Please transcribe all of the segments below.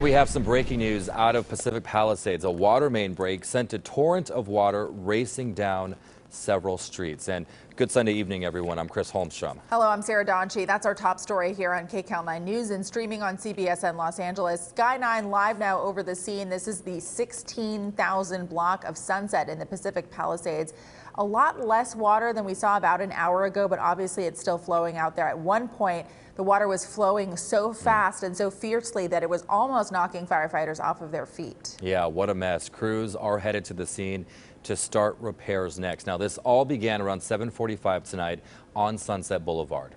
We have some breaking news out of Pacific Palisades. A water main break sent a torrent of water racing down several streets. And good Sunday evening, everyone. I'm Chris Holmstrom. Hello, I'm Sarah Donchi. That's our top story here on KCAL 9 News and streaming on CBSN Los Angeles. Sky 9 live now over the scene. This is the 16,000 block of Sunset in the Pacific Palisades. A lot less water than we saw about an hour ago, but obviously it's still flowing out there. At one point, the water was flowing so fast and so fiercely that it was almost knocking firefighters off of their feet. Yeah, what a mess. Crews are headed to the scene to start repairs next. Now, this all began around 7:45 tonight on Sunset Boulevard.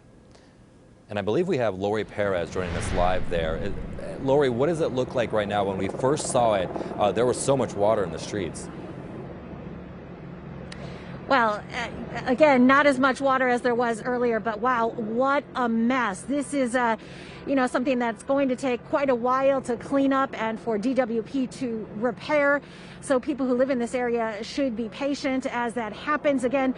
And I believe we have Lori Perez joining us live there. Lori, what does it look like right now? When we first saw it, there was so much water in the streets. Well, again, not as much water as there was earlier, but wow, what a mess. This is, something that's going to take quite a while to clean up and for DWP to repair. So people who live in this area should be patient as that happens. Again,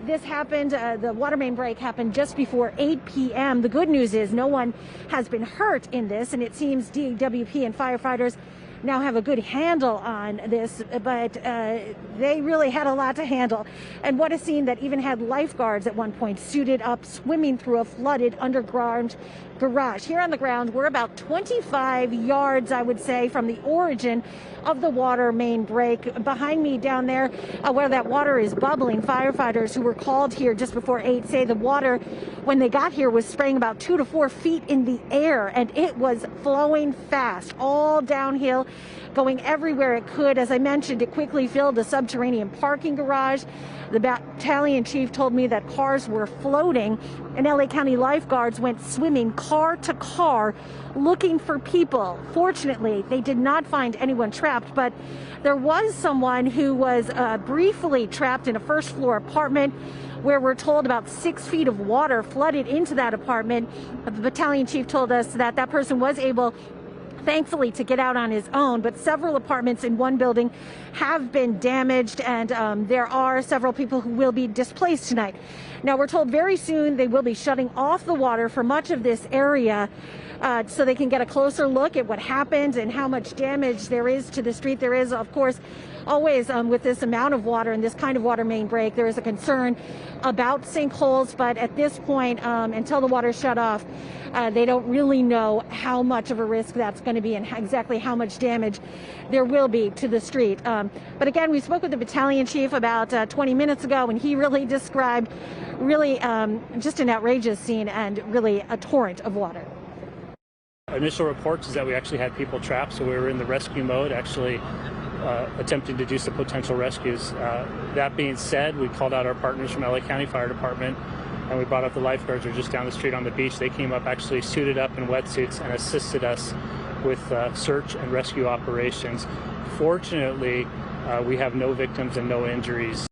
this happened, the water main break happened just before 8 p.m. The good news is no one has been hurt in this, and it seems DWP and firefighters now have a good handle on this, but they really had a lot to handle. And what a scene that even had lifeguards at one point suited up, swimming through a flooded underground garage. Here on the ground, we're about 25 yards, I would say, from the origin of the water main break. Behind me down there, where that water is bubbling, firefighters who were called here just before 8 say the water, when they got here, was spraying about 2 to 4 feet in the air, and it was flowing fast, all downhill, going everywhere it could. As I mentioned, it quickly filled the subterranean parking garage. The battalion chief told me that cars were floating, and LA County lifeguards went swimming car to car looking for people. Fortunately, they did not find anyone trapped, but there was someone who was briefly trapped in a first-floor apartment where we're told about 6 feet of water flooded into that apartment. The battalion chief told us that that person was able, thankfully, to get out on his own, but several apartments in one building have been damaged, and there are several people who will be displaced tonight. Now, we're told very soon they will be shutting off the water for much of this area so they can get a closer look at what happened and how much damage there is to the street. There is, of course, always with this amount of water and this kind of water main break, there is a concern about sinkholes, but at this point, until the water shut off, they don't really know how much of a risk that's going to be and exactly how much damage there will be to the street. But again, we spoke with the battalion chief about 20 minutes ago, and he really described really just an outrageous scene and really a torrent of water. Initial reports is that we actually had people trapped, so we were in the rescue mode, actually attempting to do some potential rescues. That being said, we called out our partners from LA County Fire Department, and we brought up the lifeguards who are just down the street on the beach. They came up actually suited up in wetsuits and assisted us with search and rescue operations. Fortunately, we have no victims and no injuries.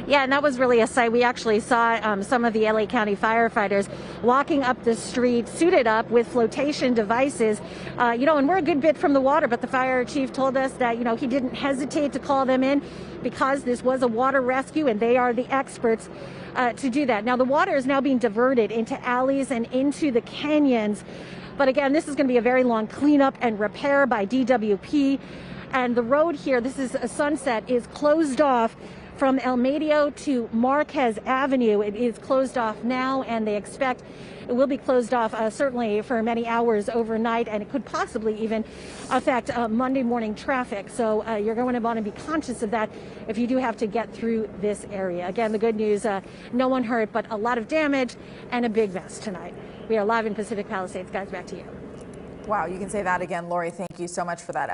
Yeah, and that was really a sight. We actually saw some of the LA County firefighters walking up the street, suited up with flotation devices, and we're a good bit from the water, but the fire chief told us that, he didn't hesitate to call them in because this was a water rescue and they are the experts to do that. Now, the water is now being diverted into alleys and into the canyons. But again, this is going to be a very long cleanup and repair by DWP. And the road here, this is a Sunset, is closed off from El Medio to Marquez Avenue. It is closed off now, and they expect it will be closed off certainly for many hours overnight, and it could possibly even affect Monday morning traffic. So you're going to want to be conscious of that if you do have to get through this area. Again, the good news, no one hurt, but a lot of damage and a big mess tonight. We are live in Pacific Palisades. Guys, back to you. Wow, you can say that again, Lori. Thank you so much for that.